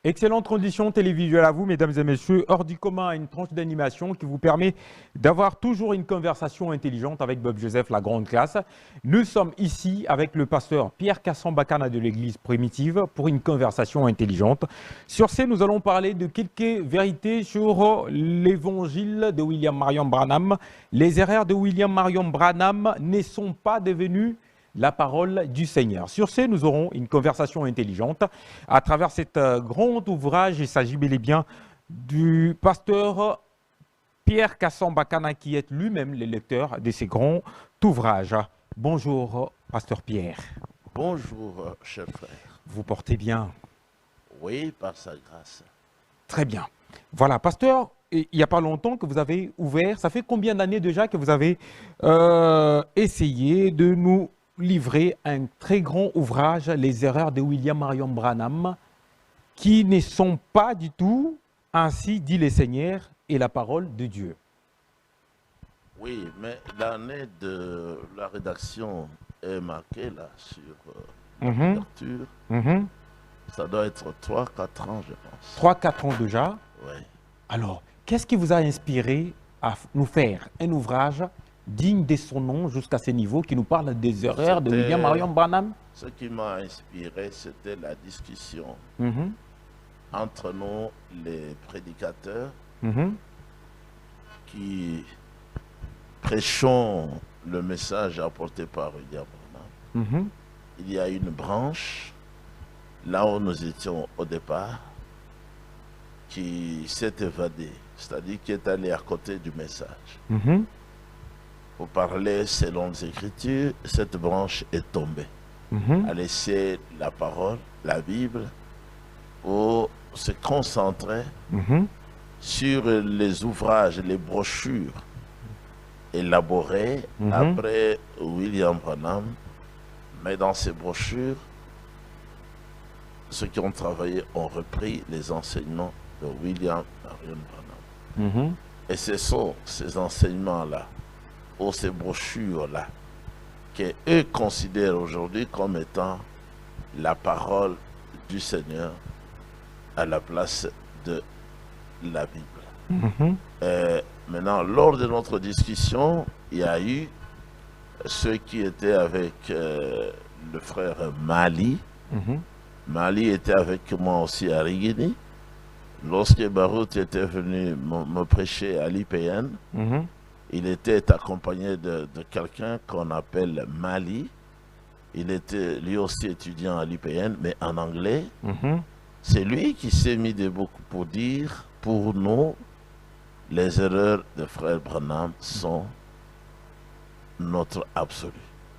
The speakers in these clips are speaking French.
Excellente transition télévisuelle à vous, mesdames et messieurs. Hors du commun, une tranche d'animation qui vous permet d'avoir toujours une conversation intelligente avec Bob Joseph, la grande classe. Nous sommes ici avec le pasteur Pierre Kassan-Bakana de l'église primitive pour une conversation intelligente. Sur ce, nous allons parler de quelques vérités sur l'évangile de William Marion Branham. Les erreurs de William Marion Branham ne sont pas devenues la parole du Seigneur. Sur ce, nous aurons une conversation intelligente. À travers cet grand ouvrage, il s'agit bel et bien du pasteur Pierre Kassan-Bakana qui est lui-même le lecteur de ces grands ouvrages. Bonjour, pasteur Pierre. Bonjour, cher frère. Vous portez bien? Oui, par sa grâce. Très bien. Voilà, pasteur, il n'y a pas longtemps que vous avez ouvert, ça fait combien d'années déjà que vous avez essayé de nous livrer un très grand ouvrage, Les erreurs de William Marion Branham, qui ne sont pas du tout, ainsi dit le Seigneur et la parole de Dieu. Oui, mais l'année de la rédaction est marquée là sur la couverture. Ça doit être 3-4 ans, je pense. 3-4 ans déjà. Oui. Alors, qu'est-ce qui vous a inspiré à nous faire un ouvrage digne de son nom jusqu'à ce niveau, qui nous parle des erreurs de William Marion Branham? Ce qui m'a inspiré, c'était la discussion entre nous, les prédicateurs, qui prêchons le message apporté par William Branham. Il y a une branche, là où nous étions au départ, qui s'est évadée, c'est-à-dire qui est allée à côté du message. Pour parler selon les Écritures, cette branche est tombée. A laissé la parole, la Bible, pour se concentrer sur les ouvrages, les brochures élaborées après William Branham. Mais dans ces brochures, ceux qui ont travaillé ont repris les enseignements de William Marion Branham. Et ce sont ces enseignements-là, ou ces brochures-là, qu'eux considèrent aujourd'hui comme étant la parole du Seigneur à la place de la Bible. Maintenant, lors de notre discussion, il y a eu ceux qui étaient avec le frère Mali. Mali était avec moi aussi à Rigini. Lorsque Baruch était venu me prêcher à l'IPN, il était accompagné de quelqu'un qu'on appelle Mali. Il était lui aussi étudiant à l'IPN, mais en anglais. C'est lui qui s'est mis debout pour dire, pour nous, les erreurs de frère Branham sont notre absolu,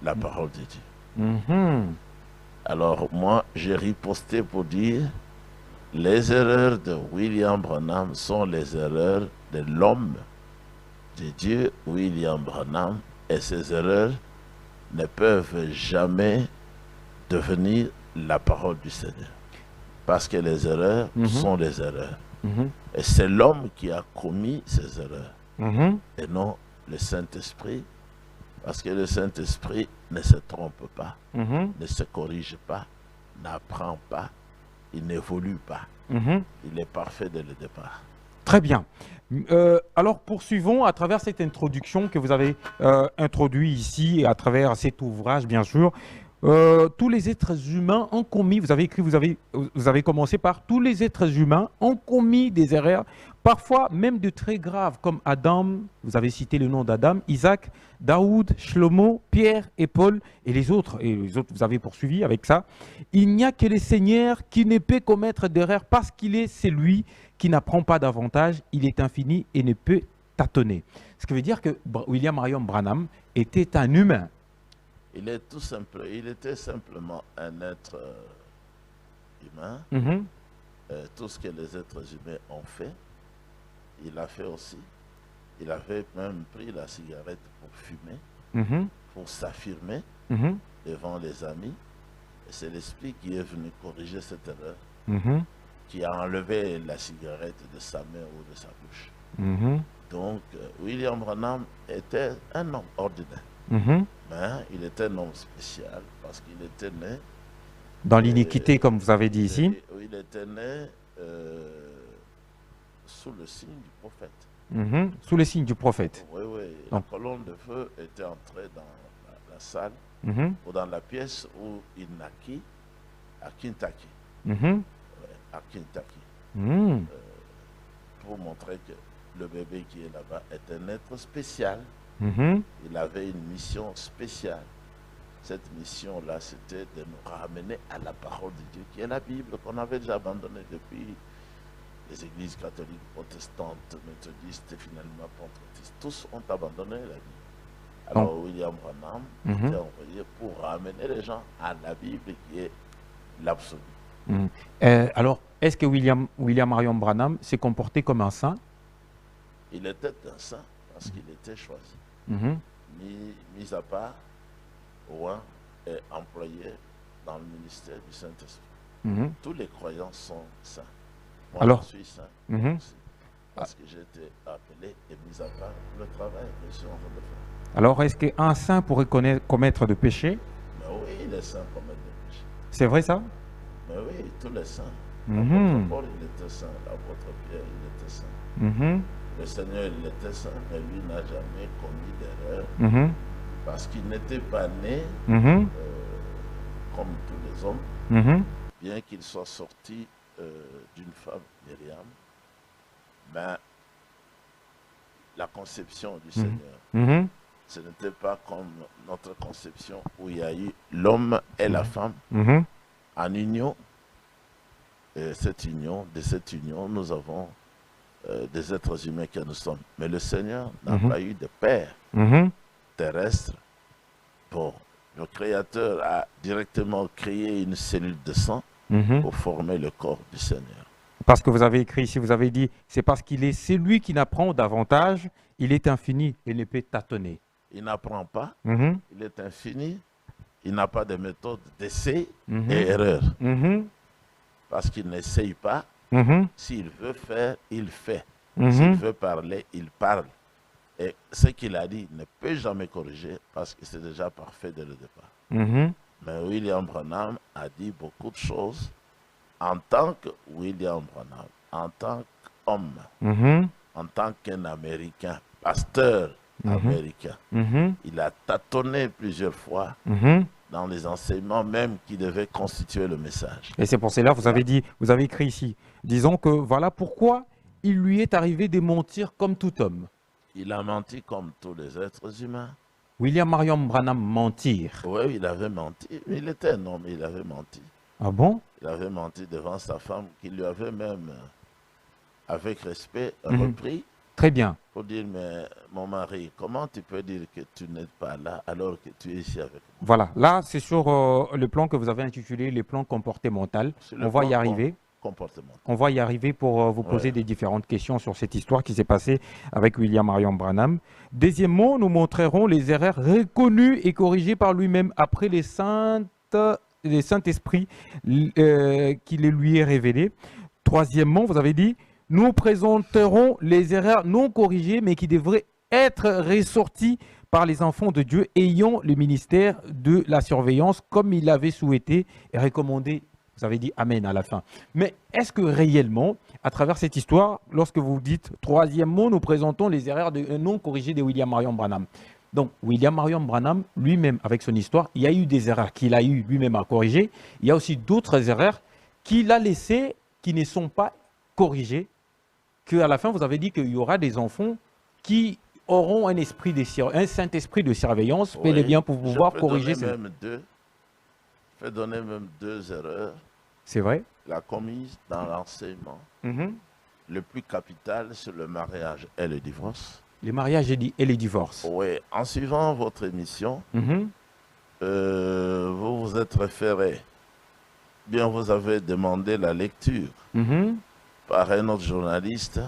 la parole de Dieu. Alors moi, j'ai riposté pour dire, les erreurs de William Branham sont les erreurs de l'homme de Dieu, William Branham, et ces erreurs ne peuvent jamais devenir la parole du Seigneur. Parce que les erreurs sont des erreurs. Et c'est l'homme qui a commis ces erreurs, et non le Saint-Esprit, parce que le Saint-Esprit ne se trompe pas, ne se corrige pas, n'apprend pas, il n'évolue pas. Il est parfait dès le départ. Très bien. Alors poursuivons à travers cette introduction que vous avez introduit ici, à travers cet ouvrage bien sûr. Tous les êtres humains ont commis, vous avez écrit, vous avez commencé par tous les êtres humains ont commis des erreurs, parfois même de très graves, comme Adam, vous avez cité le nom d'Adam, Isaac, Daoud, Shlomo, Pierre et Paul et les autres vous avez poursuivi avec ça. Il n'y a que le Seigneur qui ne peut commettre d'erreur parce qu'il est celui qui n'apprend pas davantage, il est infini et ne peut tâtonner. Ce qui veut dire que William Marion Branham était un humain. Il était simplement un être humain. Tout ce que les êtres humains ont fait, il l'a fait aussi. Il avait même pris la cigarette pour fumer, pour s'affirmer devant les amis. Et c'est l'Esprit qui est venu corriger cette erreur, qui a enlevé la cigarette de sa main ou de sa bouche. Donc, William Branham était un homme ordinaire. Mais il était un homme spécial parce qu'il était né dans l'iniquité, comme vous avez dit ici. Il était né sous le signe du prophète. Sous le signe du prophète. Oui, oui. La colonne de feu était entrée dans la salle ou dans la pièce où il naquit à Kentucky. À Kentucky. Pour montrer que le bébé qui est là-bas est un être spécial. Il avait une mission spéciale. Cette mission-là, c'était de nous ramener à la parole de Dieu, qui est la Bible, qu'on avait déjà abandonnée depuis les églises catholiques, protestantes, méthodistes et finalement pentecôtistes. Tous ont abandonné la Bible. Alors William Branham était envoyé pour ramener les gens à la Bible, qui est l'absolu. Alors, est-ce que William Marion Branham s'est comporté comme un saint? Il était un saint parce qu'il était choisi. Mis à part, roi est employé dans le ministère du Saint-Esprit. Tous les croyants sont saints. Moi, alors, je suis saint aussi, parce que j'ai été appelé et mis à part le travail que je suis en train de faire. Alors, est-ce qu'un saint pourrait commettre de péché? Mais oui, les saints commettent des péchés. C'est vrai ça? Mais oui, tous les saints. L'apôtre Paul, il était saint. L'apôtre Pierre, il était saint. Le Seigneur, il était saint, mais lui n'a jamais commis d'erreur parce qu'il n'était pas né comme tous les hommes, bien qu'il soit sorti d'une femme, Myriam. Mais la conception du Seigneur, ce n'était pas comme notre conception où il y a eu l'homme et la femme en union. Et de cette union, nous avons des êtres humains que nous sommes. Mais le Seigneur n'a pas eu de père terrestre. Bon, le Créateur a directement créé une cellule de sang pour former le corps du Seigneur. Parce que vous avez écrit ici, vous avez dit, c'est parce qu'il est celui qui n'apprend davantage, il est infini et ne peut tâtonner. Il n'apprend pas, il est infini, il n'a pas de méthode d'essai et erreur. Parce qu'il n'essaye pas. S'il veut faire, il fait. S'il veut parler, il parle. Et ce qu'il a dit ne peut jamais corriger parce que c'est déjà parfait dès le départ. Mais William Branham a dit beaucoup de choses en tant que William Branham, en tant qu'homme, en tant qu'un Américain, pasteur américain. Il a tâtonné plusieurs fois dans les enseignements même qui devaient constituer le message. Et c'est pour cela, vous avez dit, vous avez écrit ici, disons que voilà pourquoi il lui est arrivé de mentir comme tout homme. Il a menti comme tous les êtres humains. William Marion Branham mentir. Oui, il avait menti. Il était un homme, il avait menti. Ah bon? Il avait menti devant sa femme, qui lui avait même, avec respect, repris. Très bien. Pour dire, mais mon mari, comment tu peux dire que tu n'es pas là alors que tu es ici avec moi? Voilà, là c'est sur le plan que vous avez intitulé les plans comportementaux. On va y arriver. On va y arriver pour vous poser des différentes questions sur cette histoire qui s'est passée avec William Marion Branham. Deuxièmement, nous montrerons les erreurs reconnues et corrigées par lui-même après les Saint-Esprit qui les lui est révélé. Troisièmement, vous avez dit, nous présenterons les erreurs non corrigées mais qui devraient être ressorties par les enfants de Dieu ayant le ministère de la surveillance comme il l'avait souhaité et recommandé. Vous avez dit Amen à la fin. Mais est-ce que réellement, à travers cette histoire, lorsque vous dites troisièmement, nous présentons les erreurs non corrigées de William Marion Branham. Donc, William Marion Branham, lui-même, avec son histoire, il y a eu des erreurs qu'il a eu lui-même à corriger. Il y a aussi d'autres erreurs qu'il a laissées qui ne sont pas corrigées. Qu'à la fin, vous avez dit qu'il y aura des enfants qui auront un Saint-Esprit de surveillance, bel et bien pour pouvoir corriger ces... Je vais donner même deux erreurs. C'est vrai. La commise dans l'enseignement. Le plus capital, c'est le mariage et le divorce. Le mariage et les divorces. Oui. En suivant votre émission, vous vous êtes référé. Bien, vous avez demandé la lecture par un autre journaliste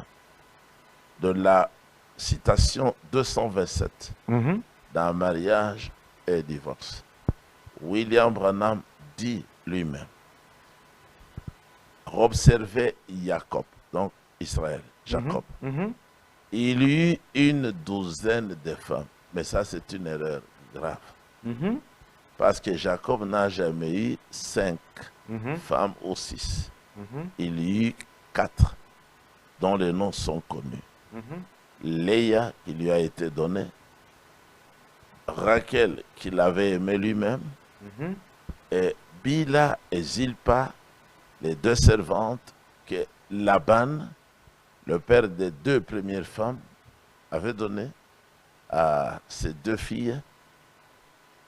de la citation 227 dans mariage et divorce. William Branham dit lui-même, observez Jacob, donc Israël, Jacob. Il eut une douzaine de femmes, mais ça c'est une erreur grave. Parce que Jacob n'a jamais eu 5 femmes ou 6. Il eut 4 dont les noms sont connus. Léa qui lui a été donnée, Rachel qui l'avait aimé lui-même, et Bila et Zilpa, les 2 servantes que Laban, le père des 2 premières femmes, avait données à ses 2 filles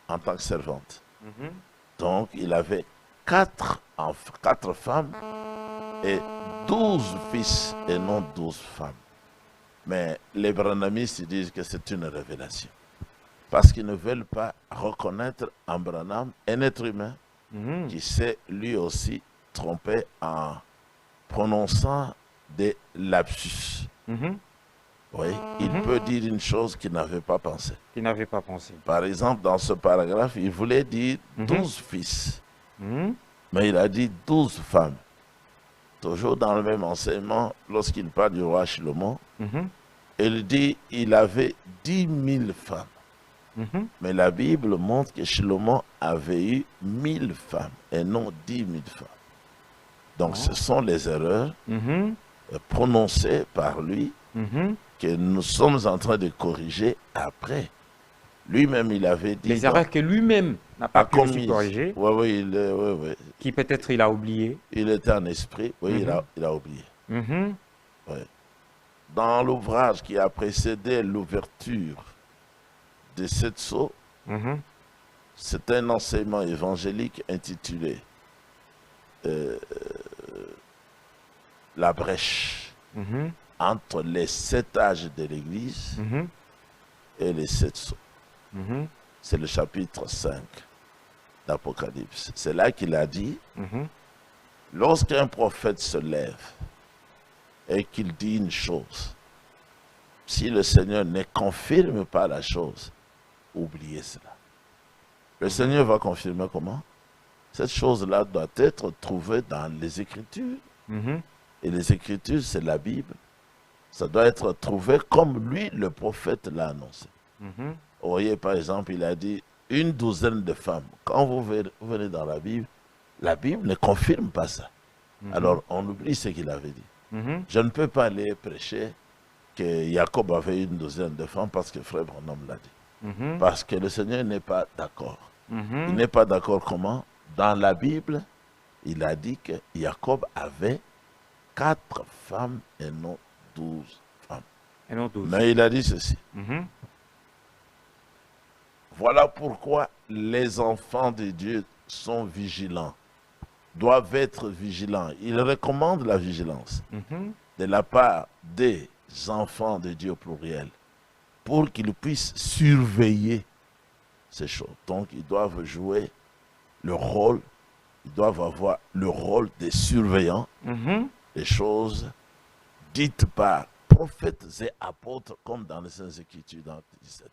en tant que servantes. Donc il avait 4 femmes et 12 fils et non 12 femmes. Mais les branhamistes disent que c'est une révélation. Parce qu'ils ne veulent pas reconnaître en Branham un être humain qui s'est lui aussi trompé en prononçant des lapsus. Oui, il peut dire une chose qu'il n'avait pas pensé. Qu'il n'avait pas pensé. Par exemple, dans ce paragraphe, il voulait dire 12 fils. Mais il a dit 12 femmes. Toujours dans le même enseignement, lorsqu'il parle du roi Shlomo, il dit qu'il avait 10 000 femmes. Mais la Bible montre que Shlomo avait eu 1000 femmes et non 10 000 femmes. Donc ce sont les erreurs prononcées par lui que nous sommes en train de corriger après. Lui-même, il avait dit... Les erreurs que lui-même n'a pas pu aussi corriger. Oui. Qui peut-être il a oublié. Il était en esprit, oui, il a oublié. Oui. Dans l'ouvrage qui a précédé l'ouverture de cette sceau, c'est un enseignement évangélique intitulé La brèche entre les 7 âges de l'Église et les 7 sceaux. C'est le chapitre 5 d'Apocalypse. C'est là qu'il a dit, lorsqu'un prophète se lève et qu'il dit une chose, si le Seigneur ne confirme pas la chose, oubliez cela. Le Seigneur va confirmer comment? Cette chose-là doit être trouvée dans les Écritures. Et les Écritures, c'est la Bible. Ça doit être trouvé comme lui, le prophète, l'a annoncé. Vous voyez, par exemple, il a dit une douzaine de femmes. Quand vous venez dans la Bible ne confirme pas ça. Alors, on oublie ce qu'il avait dit. Je ne peux pas aller prêcher que Jacob avait une douzaine de femmes parce que Frère Branham l'a dit. Parce que le Seigneur n'est pas d'accord. Il n'est pas d'accord comment? Dans la Bible, il a dit que Jacob avait 4 femmes et non 12 femmes. Et non 12. Mais il a dit ceci. Voilà pourquoi les enfants de Dieu sont vigilants, doivent être vigilants. Il recommande la vigilance de la part des enfants de Dieu au pluriel pour qu'ils puissent surveiller ces choses. Donc ils doivent jouer le rôle, ils doivent avoir le rôle des surveillants des choses dites par prophètes et apôtres comme dans les Saintes Écritures dans 17.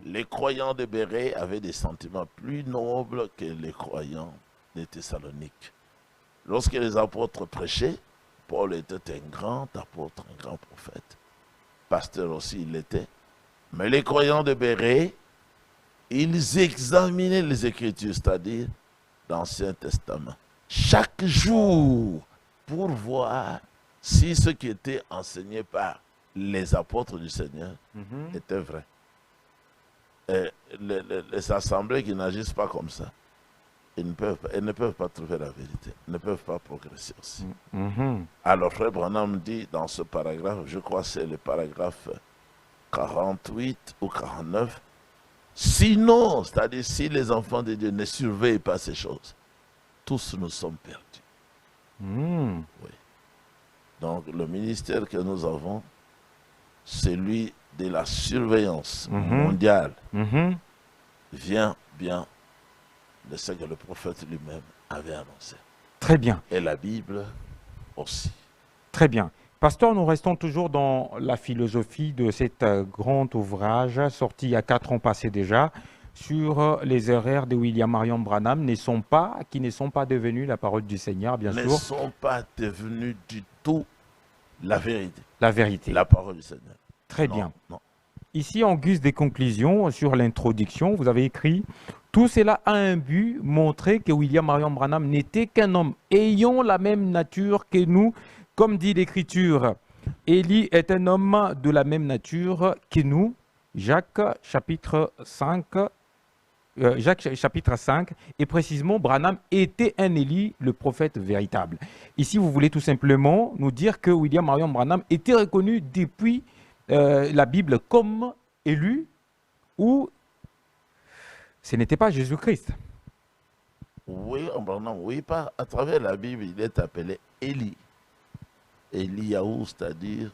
Les croyants de Bérée avaient des sentiments plus nobles que les croyants de Thessalonique. Lorsque les apôtres prêchaient, Paul était un grand apôtre, un grand prophète. Pasteur aussi, il l'était. Mais les croyants de Bérée, ils examinaient les Écritures, c'est-à-dire l'Ancien Testament, chaque jour pour voir si ce qui était enseigné par les apôtres du Seigneur était vrai. Les assemblées qui n'agissent pas comme ça, elles ne peuvent pas trouver la vérité, elles ne peuvent pas progresser aussi. Alors Frère Branham dit dans ce paragraphe, je crois que c'est le paragraphe 48 ou 49, sinon, c'est-à-dire si les enfants de Dieu ne surveillent pas ces choses, tous nous sommes perdus. Oui. Donc le ministère que nous avons, celui de la surveillance mondiale, vient bien de ce que le prophète lui-même avait annoncé. Très bien. Et la Bible aussi. Très bien. Pasteur, nous restons toujours dans la philosophie de cet grand ouvrage sorti il y a 4 ans passés déjà sur les erreurs de William Marion Branham qui ne sont pas devenues la parole du Seigneur, bien sûr. Ne sont pas devenues du tout la vérité. La vérité. La parole du Seigneur. Très bien. Non. Ici, en guise des conclusions sur l'introduction, vous avez écrit « Tout cela a un but, montrer que William Marion Branham n'était qu'un homme ayant la même nature que nous, Comme dit l'Écriture, Élie est un homme de la même nature que nous. Jacques chapitre 5. Jacques chapitre 5, et précisément, Branham était un Élie, le prophète véritable. Ici, vous voulez tout simplement nous dire que William Marion Branham était reconnu depuis la Bible comme élu, ou ce n'était pas Jésus-Christ. Oui, Branham, oui, pas à travers la Bible, il est appelé Élie. Eliyahu, c'est-à-dire,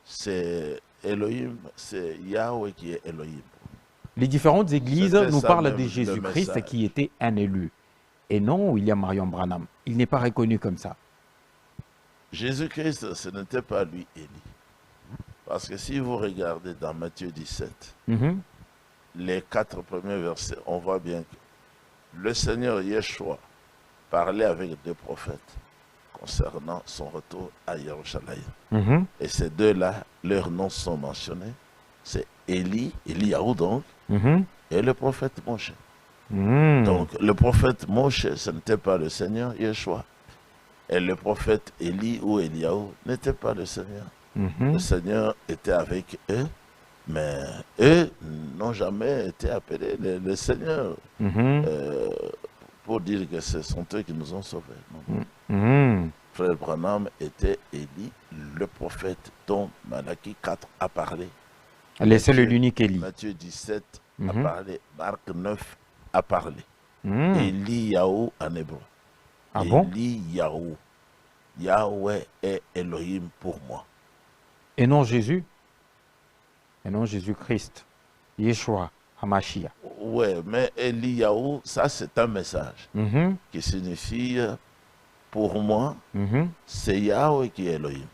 c'est Elohim, c'est Yahweh qui est Elohim. Les différentes églises nous parlent de Jésus-Christ message. qui était un élu. Et non William Marion Branham. Il n'est pas reconnu comme ça. Jésus-Christ, ce n'était pas lui, Élie. Parce que si vous regardez dans Matthieu 17, les 4 premiers versets, on voit bien que le Seigneur Yeshua parlait avec 2 prophètes concernant son retour à Jérusalem. Et ces deux-là, leurs noms sont mentionnés. C'est Élie, Eliyahu donc, et le prophète Moshe. Donc le prophète Moshe, ce n'était pas le Seigneur Yeshua. Et le prophète Élie ou Eliyahu n'était pas le Seigneur. Le Seigneur était avec eux, mais eux n'ont jamais été appelés le Seigneur pour dire que ce sont eux qui nous ont sauvés. Frère Branham était Élie, le prophète dont Malachie 4 a parlé. C'est l'unique Élie. Matthieu 17 a parlé, Marc 9 a parlé. Eliyahu en hébreu. Ah bon? Eliyahu. Yahweh est Elohim pour moi. Et non Jésus? Et non Jésus-Christ? Yeshua, Hamashiach. Oui, mais Eliyahu, ça c'est un message qui signifie pour moi, c'est Yahweh qui est Elohim.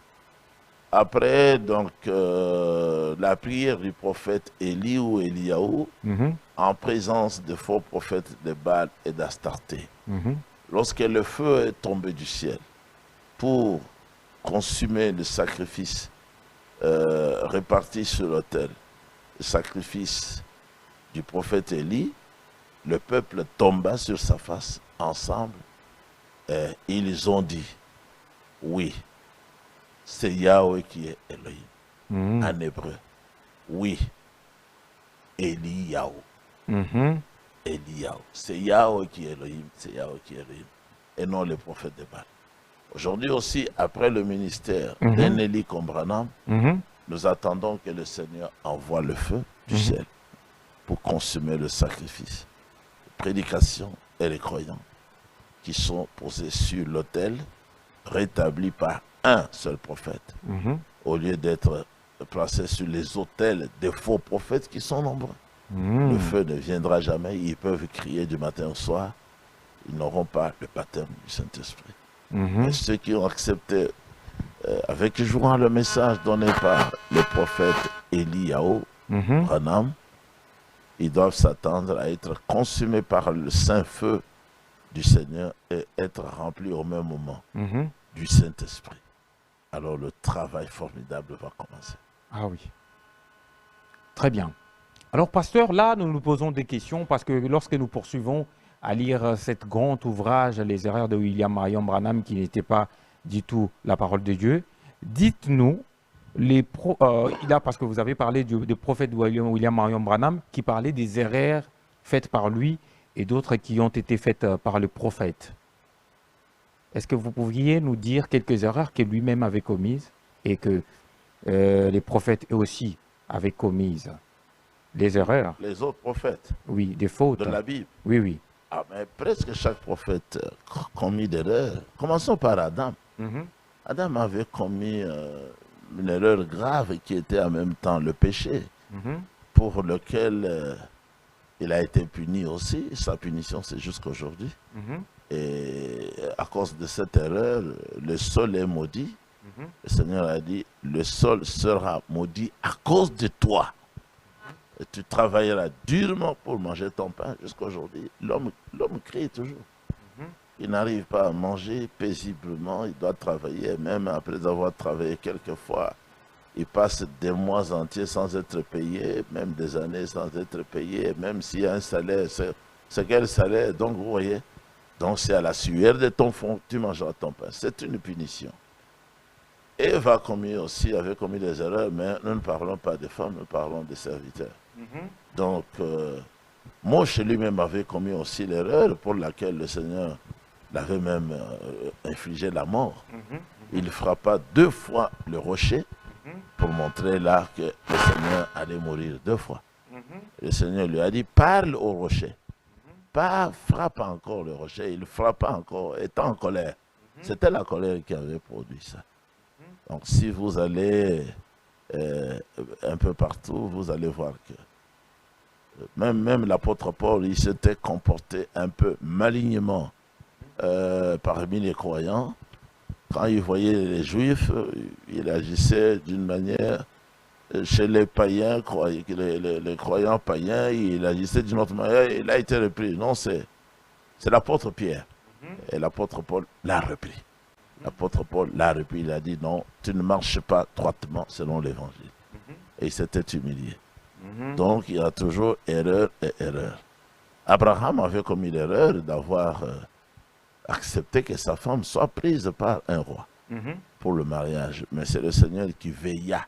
Après, donc, la prière du prophète Élie ou Eliyahu, en présence de faux prophètes de Baal et d'Astarté, lorsque le feu est tombé du ciel pour consumer le sacrifice réparti sur l'autel, le sacrifice du prophète Élie, le peuple tomba sur sa face ensemble et ils ont dit, oui, c'est Yahweh qui est Elohim. En hébreu, oui, Eliyahu. Eliyahu. C'est Yahweh qui est Elohim, c'est Yahweh qui est Elohim, et non le prophète de Baal. Aujourd'hui aussi, après le ministère d'un Élie comme Branham, nous attendons que le Seigneur envoie le feu du ciel pour consumer le sacrifice. Les prédications et les croyants qui sont posés sur l'autel, rétablis par un seul prophète, au lieu d'être placés sur les autels des faux prophètes qui sont nombreux. Le feu ne viendra jamais, ils peuvent crier du matin au soir, ils n'auront pas le baptême du Saint-Esprit. Et ceux qui ont accepté avec joie le message donné par le prophète Eliyahu, Branham, ils doivent s'attendre à être consumés par le saint feu du Seigneur et être remplis au même moment du Saint-Esprit. Alors le travail formidable va commencer. Ah oui. Très bien. Alors, pasteur, là, nous nous posons des questions parce que lorsque nous poursuivons à lire cet grand ouvrage, Les erreurs de William Marion Branham, qui n'était pas du tout la parole de Dieu, dites-nous, parce que vous avez parlé du prophète William Marion Branham, qui parlait des erreurs faites par lui et d'autres qui ont été faites par le prophète. Est-ce que vous pourriez nous dire quelques erreurs que lui-même avait commises et que les prophètes eux aussi avaient commises? Des erreurs. Les autres prophètes. Oui, des fautes. De la Bible. Oui, oui. Ah, mais presque chaque prophète commis d'erreurs. Commençons par Adam. Adam avait commis une erreur grave qui était en même temps le péché, pour lequel il a été puni aussi. Sa punition, c'est jusqu'à aujourd'hui. Et à cause de cette erreur, le sol est maudit. Le Seigneur a dit, le sol sera maudit à cause de toi. Et tu travailleras durement pour manger ton pain jusqu'à aujourd'hui. L'homme crie toujours. Il n'arrive pas à manger paisiblement, il doit travailler, même après avoir travaillé quelquefois, il passe des mois entiers sans être payé, même des années sans être payé, même s'il y a un salaire, c'est quel salaire? Donc vous voyez, donc c'est à la sueur de ton front, tu mangeras ton pain. C'est une punition. Ève avait commis des erreurs, mais nous ne parlons pas des femmes, nous parlons des serviteurs. Donc, Moïse lui-même avait commis aussi l'erreur pour laquelle le Seigneur l'avait même infligé la mort. Il frappa 2 fois le rocher pour montrer là que le Seigneur allait mourir 2 fois. Le Seigneur lui a dit, parle au rocher. Pas frappe encore le rocher, il frappa encore, étant en colère. C'était la colère qui avait produit ça. Donc si vous allez un peu partout, vous allez voir que même l'apôtre Paul, il s'était comporté un peu malignement parmi les croyants. Quand il voyait les Juifs, il agissait d'une manière, chez les païens, les croyants païens, il agissait d'une autre manière, il a été repris. Non, c'est l'apôtre Pierre. Et l'apôtre Paul l'a repris. L'apôtre Paul l'a repris, il a dit non, tu ne marches pas droitement selon l'évangile. Et il s'était humilié. Donc il y a toujours erreur et erreur. Abraham avait commis l'erreur d'avoir accepté que sa femme soit prise par un roi pour le mariage. Mais c'est le Seigneur qui veilla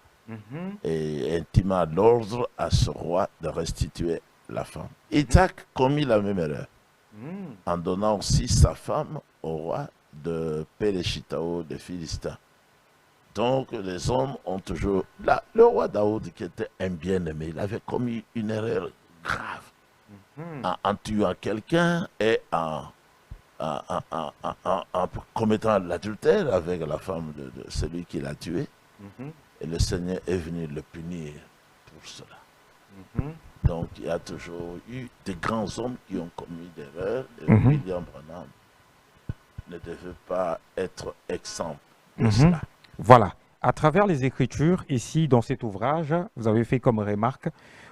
et intima l'ordre à ce roi de restituer la femme. Isaac commis la même erreur en donnant aussi sa femme au roi de Péléchitao des Philistins. Donc les hommes ont toujours... Là, le roi Daoud, qui était un bien-aimé, il avait commis une erreur grave en tuant quelqu'un et en commettant l'adultère avec la femme de celui qui l'a tué. Et le Seigneur est venu le punir pour cela. Donc il y a toujours eu des grands hommes qui ont commis des erreurs. Et William Branham ne devait pas être exempt de cela. Voilà. À travers les Écritures, ici, dans cet ouvrage, vous avez fait comme remarque,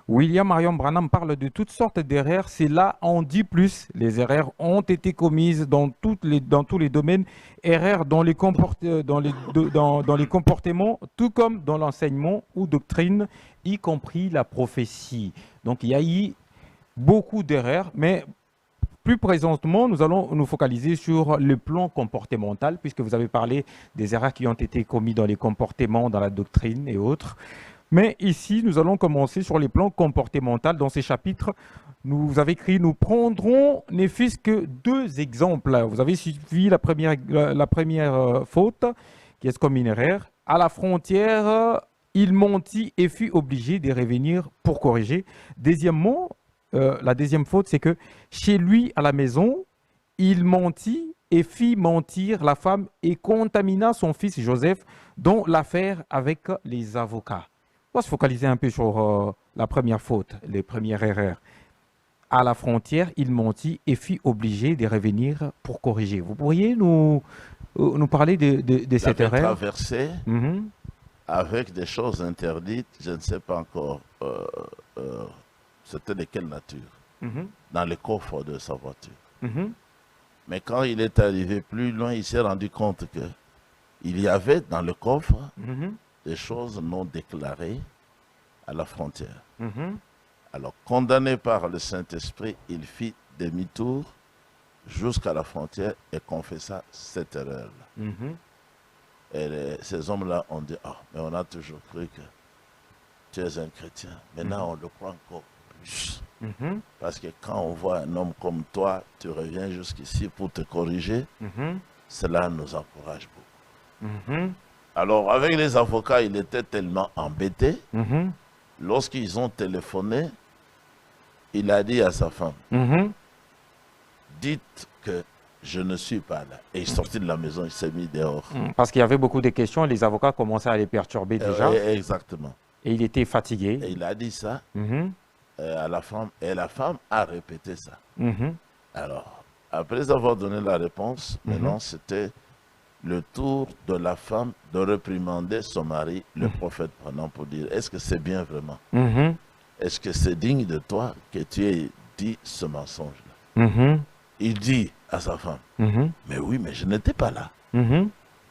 William Marion Branham parle de toutes sortes d'erreurs. C'est là, on dit plus. Les erreurs ont été commises dans tous les domaines. Erreurs dans les comportements, tout comme dans l'enseignement ou doctrine, y compris la prophétie. Donc, il y a eu beaucoup d'erreurs, mais... Plus présentement, nous allons nous focaliser sur le plan comportemental, puisque vous avez parlé des erreurs qui ont été commises dans les comportements, dans la doctrine et autres. Mais ici, nous allons commencer sur les plans comportementaux. Dans ces chapitres, vous avez écrit « Nous prendrons ne fût-ce que 2 exemples ». Vous avez suivi la première faute, qui est comme une erreur. À la frontière, il mentit et fut obligé de revenir pour corriger. Deuxièmement, la deuxième faute, c'est que chez lui, à la maison, il mentit et fit mentir la femme et contamina son fils Joseph dans l'affaire avec les avocats. On va se focaliser un peu sur la première faute, les premières erreurs. À la frontière, il mentit et fut obligé de revenir pour corriger. Vous pourriez nous parler de cette erreur? Traversé avec des choses interdites, je ne sais pas encore. C'était de quelle nature? Dans le coffre de sa voiture. Mais quand il est arrivé plus loin, il s'est rendu compte que il y avait dans le coffre des choses non déclarées à la frontière. Alors, condamné par le Saint-Esprit, il fit demi-tour jusqu'à la frontière et confessa cette erreur-là. Et ces hommes-là ont dit, ah, mais on a toujours cru que tu es un chrétien. Maintenant, on le croit encore. Parce que quand on voit un homme comme toi, tu reviens jusqu'ici pour te corriger, cela nous encourage beaucoup. Alors, avec les avocats, il était tellement embêté. Lorsqu'ils ont téléphoné, il a dit à sa femme, dites que je ne suis pas là. Et il est sorti de la maison, il s'est mis dehors. Parce qu'il y avait beaucoup de questions et les avocats commençaient à les perturber déjà. Exactement. Et il était fatigué. Et il a dit ça à la femme, et la femme a répété ça. Alors, après avoir donné la réponse, maintenant c'était le tour de la femme de réprimander son mari, le prophète prenant pour dire, est-ce que c'est bien vraiment? Est-ce que c'est digne de toi que tu aies dit ce mensonge-là? Il dit à sa femme, mais oui, mais je n'étais pas là.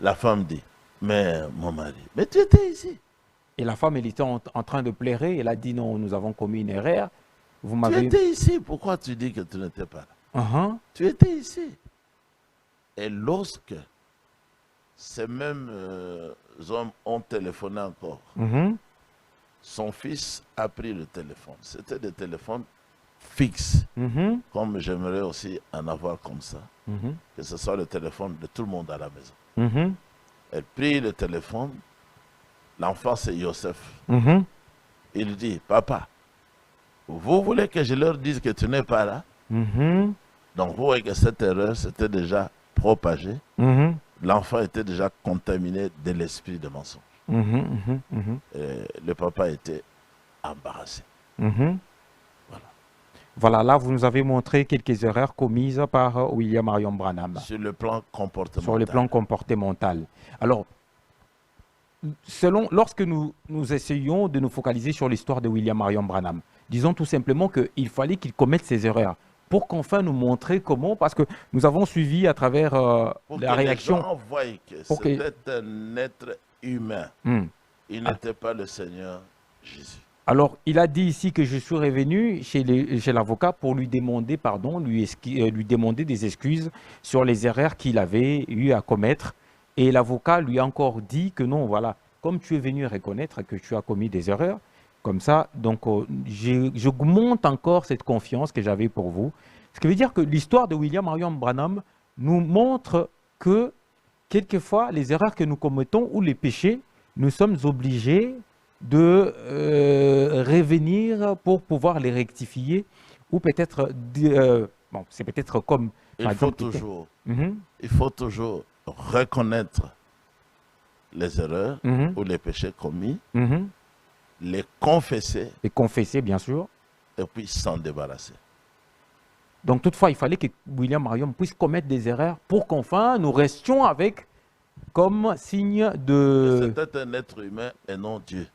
La femme dit, mais mon mari, mais tu étais ici. Et la femme, elle était en train de pleurer. Elle a dit non, nous avons commis une erreur. Tu étais ici, pourquoi tu dis que tu n'étais pas là? Tu étais ici. Et lorsque ces mêmes hommes ont téléphoné encore. Son fils a pris le téléphone. C'était des téléphones fixes, comme j'aimerais aussi en avoir comme ça. Que ce soit le téléphone de tout le monde à la maison. Elle prit le téléphone. L'enfant, c'est Yosef. Il dit, papa, vous voulez que je leur dise que tu n'es pas là? Donc, vous voyez que cette erreur s'était déjà propagée. L'enfant était déjà contaminé de l'esprit de mensonge. Et le papa était embarrassé. Voilà, là, vous nous avez montré quelques erreurs commises par William Marion Branham. Sur le plan comportemental. Sur le plan comportemental. Alors, lorsque nous essayons de nous focaliser sur l'histoire de William Marion Branham, disons tout simplement qu'il fallait qu'il commette ces erreurs pour qu'enfin nous montrer comment, parce que nous avons suivi à travers la réaction. Les gens voient que c'était un être humain. Il n'était pas le Seigneur Jésus. Alors, il a dit ici que je suis revenu chez l'avocat pour lui demander pardon, lui demander des excuses sur les erreurs qu'il avait eu à commettre. Et l'avocat lui a encore dit que non, voilà, comme tu es venu reconnaître que tu as commis des erreurs, comme ça, donc j'augmente encore cette confiance que j'avais pour vous. Ce qui veut dire que l'histoire de William Marion Branham nous montre que quelquefois, les erreurs que nous commettons ou les péchés, nous sommes obligés de revenir pour pouvoir les rectifier ou peut-être, bon, c'est peut-être comme... Il faut toujours reconnaître les erreurs ou les péchés commis, les confesser. Et confesser, bien sûr. Et puis s'en débarrasser. Donc toutefois, il fallait que William Marion puisse commettre des erreurs pour qu'enfin nous restions avec comme signe de... C'était un être humain et non Dieu.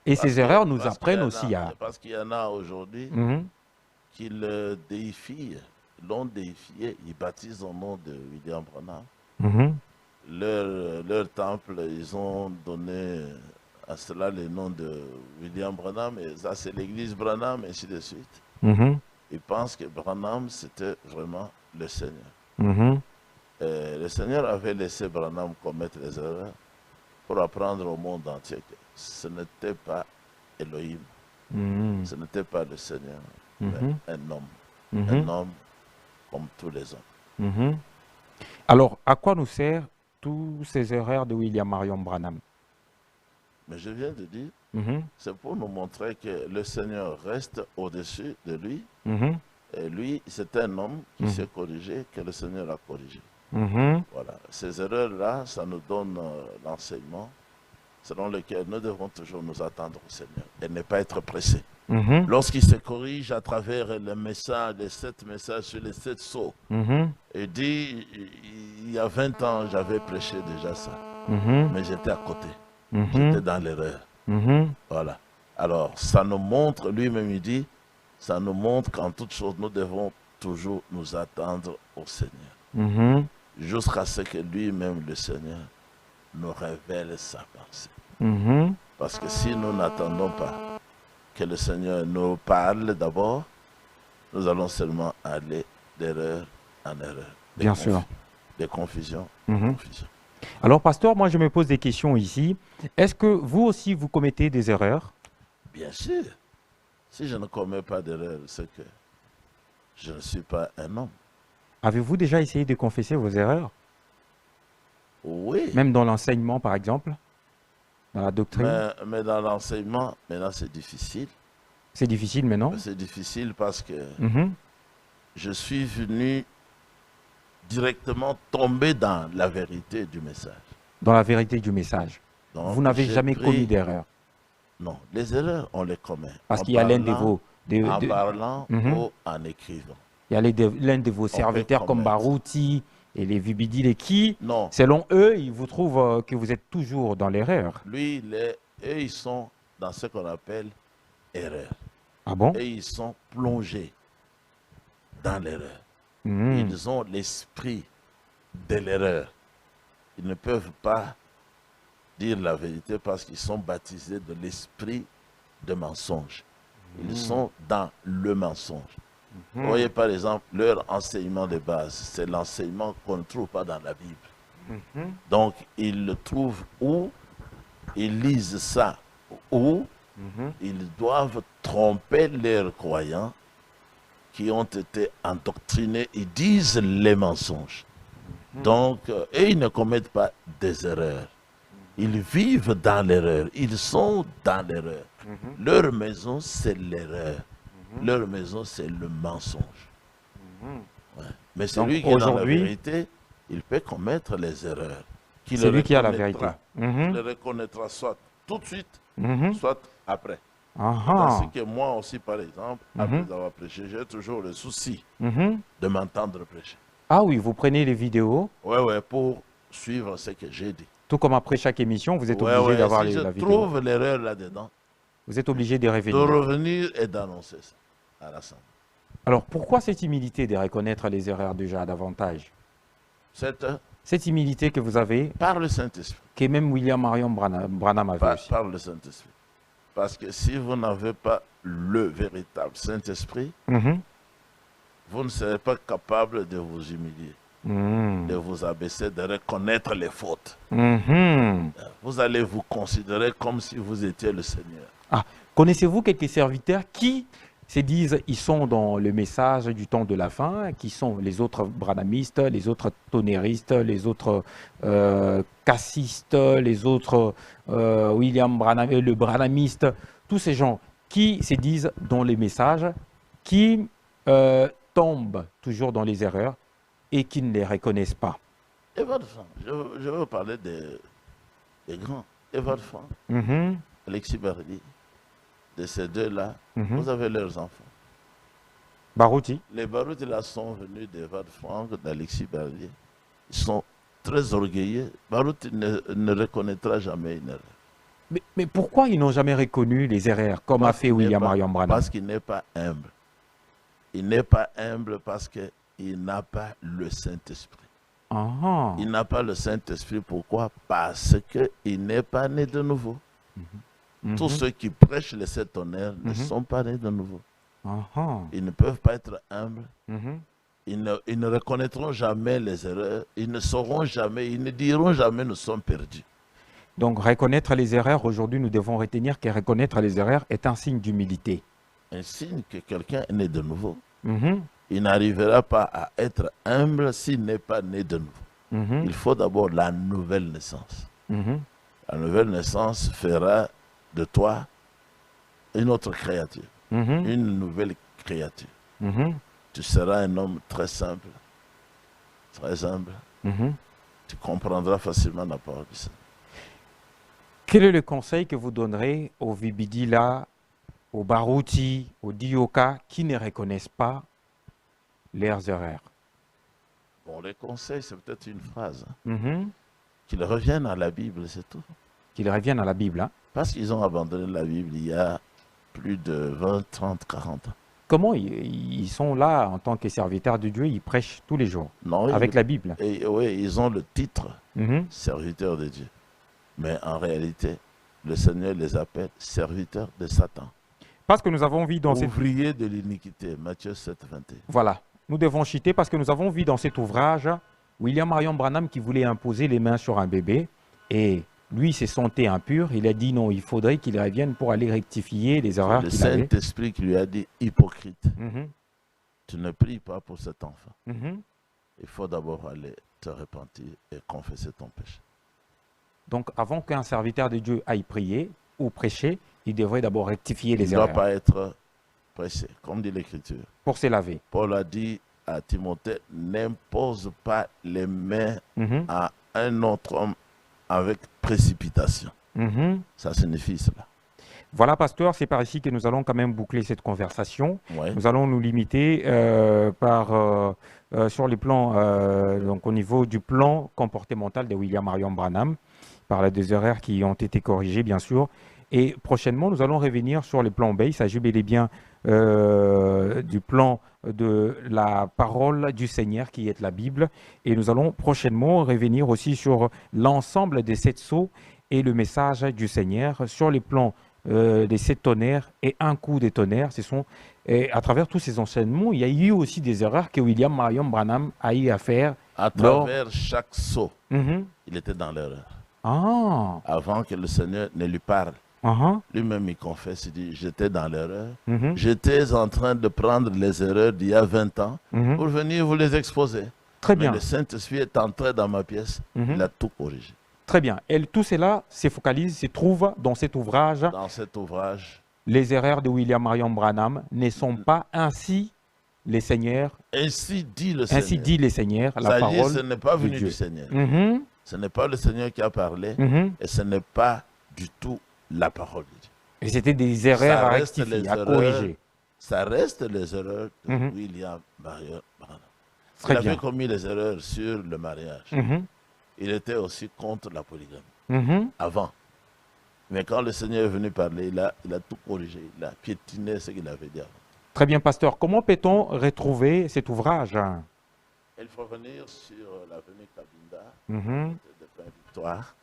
Et ces erreurs nous apprennent aussi à... Parce qu'il y en a aujourd'hui qui le déifient, l'ont déifié, ils baptisent au nom de William Branham. Leur temple, ils ont donné à cela le nom de William Branham, et ça c'est l'église Branham, et ainsi de suite. Ils pensent que Branham, c'était vraiment le Seigneur. Le Seigneur avait laissé Branham commettre les erreurs pour apprendre au monde entier que ce n'était pas Elohim, ce n'était pas le Seigneur, mais un homme comme tous les hommes. Alors, à quoi nous servent tous ces erreurs de William Marion Branham? Mais je viens de dire, c'est pour nous montrer que le Seigneur reste au-dessus de lui. Et lui, c'est un homme qui s'est corrigé, que le Seigneur a corrigé. Voilà. Ces erreurs-là, ça nous donne l'enseignement selon lequel nous devons toujours nous attendre au Seigneur et ne pas être pressés. Lorsqu'il se corrige à travers les messages, les 7 messages sur les 7 sceaux, il dit, il y a 20 ans, j'avais prêché déjà ça, mais j'étais à côté, j'étais dans l'erreur. Voilà. Alors, ça nous montre, lui-même il dit, ça nous montre qu'en toute chose, nous devons toujours nous attendre au Seigneur. Jusqu'à ce que lui-même, le Seigneur, nous révèle sa pensée. Parce que si nous n'attendons pas que le Seigneur nous parle d'abord, nous allons seulement aller d'erreur en erreur. Bien sûr. De confusion en confusion. Alors, pasteur, moi je me pose des questions ici. Est-ce que vous aussi, vous commettez des erreurs? Bien sûr. Si je ne commets pas d'erreur, c'est que je ne suis pas un homme. Avez-vous déjà essayé de confesser vos erreurs? Oui. Même dans l'enseignement, par exemple? Dans la doctrine? Mais dans l'enseignement, maintenant, c'est difficile. C'est difficile maintenant? C'est difficile parce que je suis venu directement tomber dans la vérité du message. Dans la vérité du message. Donc, vous n'avez jamais commis d'erreur? Non, les erreurs, on les commet. Parce qu'il y a l'un de vos... en parlant ou en écrivant. Il y a l'un de vos serviteurs comme Barouti et les Vibidi, qui, non. Selon eux, ils vous trouvent que vous êtes toujours dans l'erreur. Lui, eux, ils sont dans ce qu'on appelle erreur. Ah bon? Et ils sont plongés dans l'erreur. Ils ont l'esprit de l'erreur. Ils ne peuvent pas dire la vérité parce qu'ils sont baptisés de l'esprit de mensonge. Ils sont dans le mensonge. Vous voyez par exemple, leur enseignement de base, c'est l'enseignement qu'on ne trouve pas dans la Bible. Donc, ils le trouvent où, ils lisent ça où, ils doivent tromper leurs croyants qui ont été endoctrinés, ils disent les mensonges. Donc, et ils ne commettent pas des erreurs. Ils vivent dans l'erreur, ils sont dans l'erreur. Leur maison, c'est l'erreur. Leur maison, c'est le mensonge. Ouais. Mais celui qui est dans la vérité, il peut commettre les erreurs. C'est lui qui a la vérité. Il le reconnaîtra soit tout de suite, soit après. Dans ce que moi aussi, par exemple, après avoir prêché, j'ai toujours le souci de m'entendre prêcher. Ah oui, vous prenez les vidéos? Oui, pour suivre ce que j'ai dit. Tout comme après chaque émission, vous êtes obligé d'avoir la vidéo. Si je trouve l'erreur là-dedans, vous êtes obligé de revenir. De revenir et d'annoncer ça à l'Assemblée. Alors, pourquoi cette humilité de reconnaître les erreurs déjà davantage? Cette humilité que vous avez, par le Saint-Esprit. Que même William Marion Branham avait aussi. Par le Saint-Esprit. Parce que si vous n'avez pas le véritable Saint-Esprit, vous ne serez pas capable de vous humilier, de vous abaisser, de reconnaître les fautes. Vous allez vous considérer comme si vous étiez le Seigneur. Ah, connaissez-vous quelques serviteurs qui se disent ils sont dans le message du temps de la fin, qui sont les autres branhamistes, les autres tonnéristes, les autres cassistes, les autres William Branham, le branhamiste, tous ces gens qui se disent dans les messages, qui tombent toujours dans les erreurs et qui ne les reconnaissent pas. Et votre femme, je veux parler des grands. Et votre femme, Alexis Bardi, de ces deux-là, vous avez leurs enfants. Barouti. Les Barouti là sont venus de votre Franck, d'Alexis Bardi. Ils sont très orgueilleux. Barouti ne reconnaîtra jamais une erreur. Mais pourquoi ils n'ont jamais reconnu les erreurs, comme a fait William Marion Branham? Parce qu'il n'est pas humble. Il n'est pas humble parce qu'il n'a pas le Saint-Esprit. Il n'a pas le Saint-Esprit. Pourquoi? Parce qu'il n'est pas né de nouveau. Tous ceux qui prêchent les sept tonnerres ne sont pas nés de nouveau. Ils ne peuvent pas être humbles. Ils ne reconnaîtront jamais les erreurs. Ils ne sauront jamais, ils ne diront jamais nous sommes perdus. Donc reconnaître les erreurs, aujourd'hui nous devons retenir que reconnaître les erreurs est un signe d'humilité. Un signe que quelqu'un est né de nouveau. Il n'arrivera pas à être humble s'il n'est pas né de nouveau. Il faut d'abord la nouvelle naissance. La nouvelle naissance fera de toi une autre créature, une nouvelle créature. Tu seras un homme très simple, très humble. Tu comprendras facilement la parole du Seigneur. Quel est le conseil que vous donnerez aux Vibidila, aux Barouti, aux Dioka qui ne reconnaissent pas leurs erreurs? Bon, les conseils, c'est peut-être une phrase. Qu'ils reviennent à la Bible, c'est tout. Qu'ils reviennent à la Bible. Hein? Parce qu'ils ont abandonné la Bible il y a plus de 20, 30, 40 ans. Comment ils sont là en tant que serviteurs de Dieu, ils prêchent tous les jours avec la Bible? Oui, ils ont le titre serviteurs de Dieu. Mais en réalité, le Seigneur les appelle serviteurs de Satan. Parce que nous avons vu dans ouvriers de l'iniquité, Matthieu 7, 21. Voilà, nous devons chuter parce que nous avons vu dans cet ouvrage William Marion Branham qui voulait imposer les mains sur un bébé et lui se sentait impur. Il a dit non, il faudrait qu'il revienne pour aller rectifier les erreurs qu'il avait. Le Saint-Esprit qui lui a dit hypocrite, tu ne pries pas pour cet enfant. Il faut d'abord aller te repentir et confesser ton péché. Donc, avant qu'un serviteur de Dieu aille prier ou prêcher, il devrait d'abord rectifier les erreurs. Il ne doit pas être pressé, comme dit l'Écriture. Pour se laver. Paul a dit à Timothée, n'impose pas les mains à un autre homme avec précipitation. Ça signifie cela. Voilà, pasteur, c'est par ici que nous allons quand même boucler cette conversation. Ouais. Nous allons nous limiter sur les plans, donc au niveau du plan comportemental de William Marion Branham, par les des erreurs qui ont été corrigées, bien sûr. Et prochainement, nous allons revenir sur les plans B. Il s'agit bel et bien du plan de la parole du Seigneur qui est la Bible. Et nous allons prochainement revenir aussi sur l'ensemble des 7 sceaux et le message du Seigneur sur les plans des 7 tonnerres et un coup des tonnerres. À travers tous ces enseignements, il y a eu aussi des erreurs que William Marion Branham a eu à faire À travers chaque saut, il était dans l'erreur. Ah. Avant que le Seigneur ne lui parle, lui-même il confesse, il dit, j'étais dans l'erreur. J'étais en train de prendre les erreurs d'il y a 20 ans pour venir vous les exposer. Très bien. Mais le Saint-Esprit est entré dans ma pièce, il a tout corrigé. Très bien. Et tout cela se focalise, se trouve dans cet ouvrage. Dans cet ouvrage. Les erreurs de William Marion Branham ne sont pas ainsi les seigneurs. Ainsi dit le Seigneur. Ainsi dit les seigneurs, la parole. Ce n'est pas de venu Dieu. du Seigneur. Ce n'est pas le Seigneur qui a parlé et ce n'est pas du tout la parole de Dieu. Et c'était des erreurs à rectifier, à corriger. Ça reste les erreurs de William Marion Branham. Très Il bien. avait commis les erreurs sur le mariage. Il était aussi contre la polygamie. Avant. Mais quand le Seigneur est venu parler, il a tout corrigé. Il a piétiné ce qu'il avait dit avant. Très bien, pasteur. Comment peut-on retrouver cet ouvrage? Il faut venir sur l'avenue Cabinda, de Pain Victoire,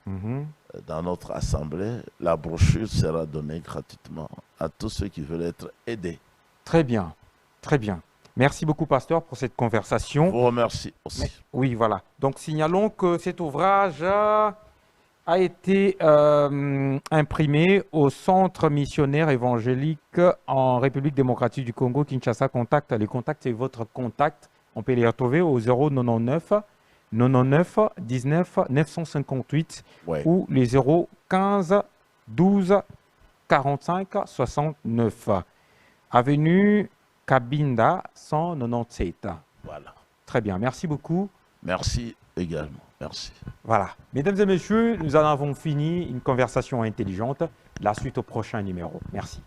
dans notre assemblée. La brochure sera donnée gratuitement à tous ceux qui veulent être aidés. Très bien, très bien. Merci beaucoup, pasteur, pour cette conversation. Je vous remercie aussi. Oui, voilà. Donc, signalons que cet ouvrage a été imprimé au Centre missionnaire évangélique en République démocratique du Congo, Kinshasa. Contact. Les contacts, c'est votre contact. On peut les retrouver au 099 99 19 958 ou les 015 12 45 69. Avenue Cabinda 197. Voilà. Très bien. Merci beaucoup. Merci également. Merci. Voilà. Mesdames et messieurs, nous en avons fini une conversation intelligente. La suite au prochain numéro. Merci.